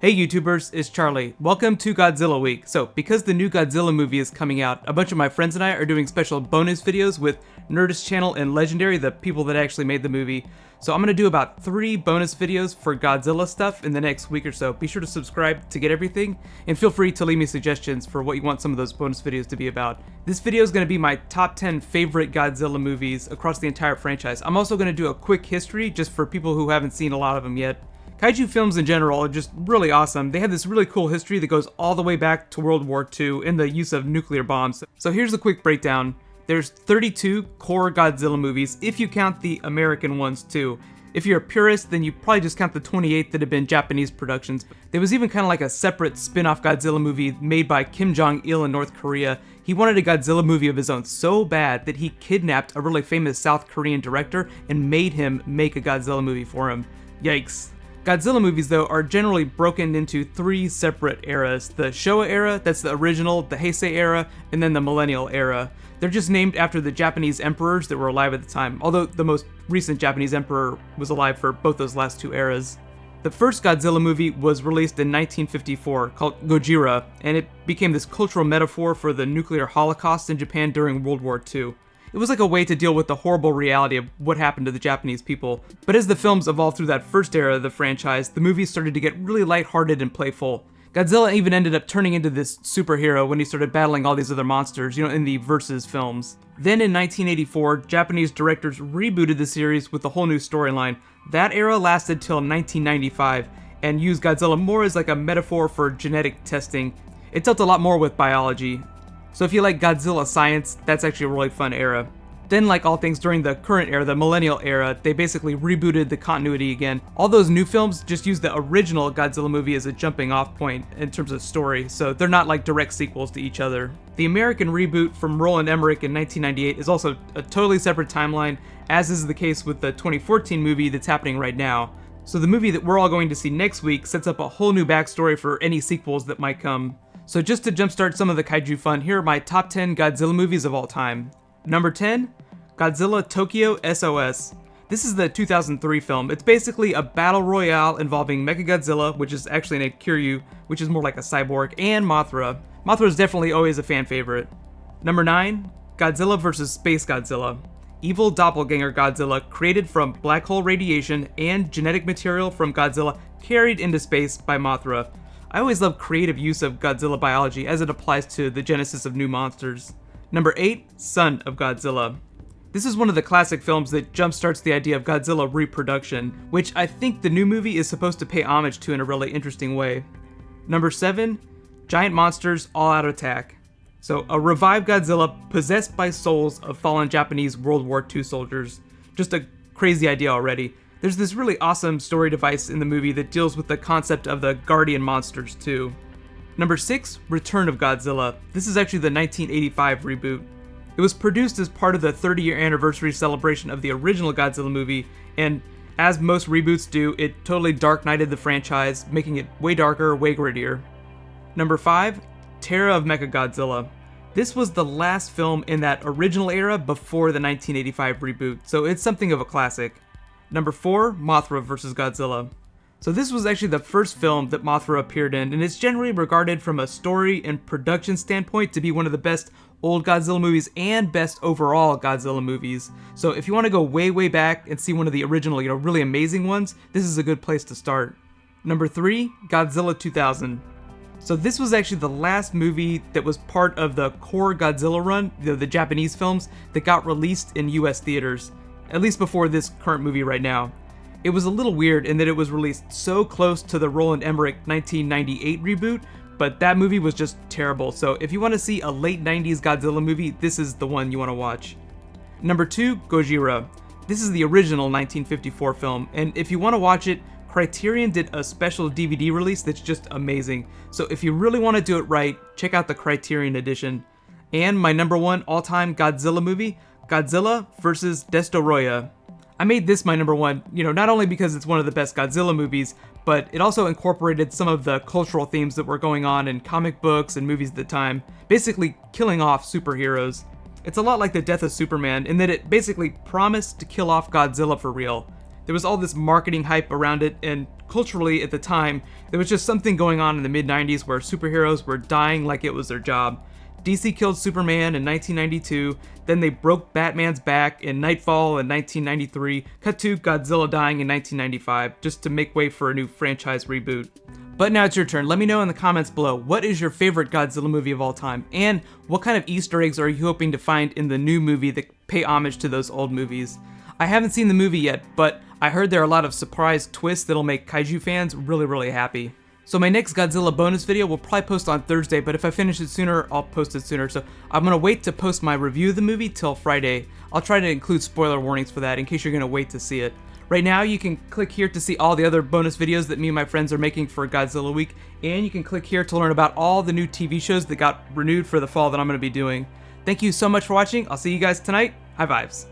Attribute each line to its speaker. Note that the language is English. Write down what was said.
Speaker 1: Hey YouTubers, it's Charlie. Welcome to Godzilla Week. So, because the new Godzilla movie is coming out, a bunch of my friends and I are doing special bonus videos with Nerdist Channel and Legendary, the people that actually made the movie. So I'm gonna do about 3 bonus videos for Godzilla stuff in the next week or so. Be sure to subscribe to get everything, and feel free to leave me suggestions for what you want some of those bonus videos to be about. This video is gonna be my top 10 favorite Godzilla movies across the entire franchise. I'm also gonna do a quick history just for people who haven't seen a lot of them yet. Kaiju films in general are just really awesome. They have this really cool history that goes all the way back to World War II and the use of nuclear bombs. So here's a quick breakdown. There's 32 core Godzilla movies, if you count the American ones too. If you're a purist, then you probably just count the 28 that have been Japanese productions. There was even kind of like a separate spin-off Godzilla movie made by Kim Jong-il in North Korea. He wanted a Godzilla movie of his own so bad that he kidnapped a really famous South Korean director and made him make a Godzilla movie for him. Yikes. Godzilla movies, though, are generally broken into 3 separate eras. The Showa era, that's the original, the Heisei era, and then the Millennial era. They're just named after the Japanese emperors that were alive at the time, although the most recent Japanese emperor was alive for both those last 2 eras. The first Godzilla movie was released in 1954, called GOJIRA, and it became this cultural metaphor for the nuclear holocaust in Japan during World War II. It was like a way to deal with the horrible reality of what happened to the Japanese people. But as the films evolved through that first era of the franchise, the movies started to get really lighthearted and playful. Godzilla even ended up turning into this superhero when he started battling all these other monsters, in the Versus films. Then in 1984, Japanese directors rebooted the series with a whole new storyline. That era lasted till 1995 and used Godzilla more as like a metaphor for genetic testing. It dealt a lot more with biology. So if you like Godzilla science, that's actually a really fun era. Then, like all things during the current era, the Millennial era, they basically rebooted the continuity again. All those new films just use the original Godzilla movie as a jumping off point in terms of story, so they're not like direct sequels to each other. The American reboot from Roland Emmerich in 1998 is also a totally separate timeline, as is the case with the 2014 movie that's happening right now. So the movie that we're all going to see next week sets up a whole new backstory for any sequels that might come. So just to jumpstart some of the kaiju fun, here are my top 10 Godzilla movies of all time. Number 10, Godzilla Tokyo S.O.S. This is the 2003 film. It's basically a battle royale involving Mechagodzilla, which is actually named Kiryu, which is more like a cyborg, and Mothra. Mothra is definitely always a fan favorite. Number 9, Godzilla vs. Space Godzilla. Evil doppelganger Godzilla created from black hole radiation and genetic material from Godzilla carried into space by Mothra. I always love creative use of Godzilla biology as it applies to the genesis of new monsters. Number 8, Son of Godzilla. This is one of the classic films that jumpstarts the idea of Godzilla reproduction, which I think the new movie is supposed to pay homage to in a really interesting way. Number 7, Giant Monsters All-Out Attack. So, a revived Godzilla possessed by souls of fallen Japanese World War II soldiers. Just a crazy idea already. There's this really awesome story device in the movie that deals with the concept of the guardian monsters too. Number 6, Return of Godzilla. This is actually the 1985 reboot. It was produced as part of the 30-year anniversary celebration of the original Godzilla movie, and as most reboots do, it totally Dark Knighted the franchise, making it way darker, way grittier. Number 5, Terror of Mechagodzilla. This was the last film in that original era before the 1985 reboot, so it's something of a classic. Number 4, Mothra vs. Godzilla. So this was actually the first film that Mothra appeared in, and it's generally regarded from a story and production standpoint to be one of the best old Godzilla movies and best overall Godzilla movies. So if you want to go way back and see one of the original, really amazing ones, this is a good place to start. Number 3, Godzilla 2000. So this was actually the last movie that was part of the core Godzilla run, the Japanese films, that got released in US theaters. At least before this current movie right now. It was a little weird in that it was released so close to the Roland Emmerich 1998 reboot, but that movie was just terrible, so if you want to see a late 90s Godzilla movie, this is the one you want to watch. Number 2, GOJIRA. This is the original 1954 film, and if you want to watch it, Criterion did a special DVD release that's just amazing, so if you really want to do it right, check out the Criterion edition. And my number 1 all-time Godzilla movie, Godzilla vs. Destoroyah. I made this my number 1, not only because it's one of the best Godzilla movies, but it also incorporated some of the cultural themes that were going on in comic books and movies at the time, basically killing off superheroes. It's a lot like the death of Superman in that it basically promised to kill off Godzilla for real. There was all this marketing hype around it, and culturally at the time, there was just something going on in the mid-90s where superheroes were dying like it was their job. DC killed Superman in 1992, then they broke Batman's back in Nightfall in 1993, cut to Godzilla dying in 1995, just to make way for a new franchise reboot. But now it's your turn. Let me know in the comments below, what is your favorite Godzilla movie of all time? And what kind of Easter eggs are you hoping to find in the new movie that pay homage to those old movies? I haven't seen the movie yet, but I heard there are a lot of surprise twists that'll make kaiju fans really happy. So my next Godzilla bonus video will probably post on Thursday, but if I finish it sooner, I'll post it sooner. So I'm gonna wait to post my review of the movie till Friday. I'll try to include spoiler warnings for that in case you're gonna wait to see it. Right now, you can click here to see all the other bonus videos that me and my friends are making for Godzilla Week, and you can click here to learn about all the new TV shows that got renewed for the fall that I'm gonna be doing. Thank you so much for watching. I'll see you guys tonight. High vibes.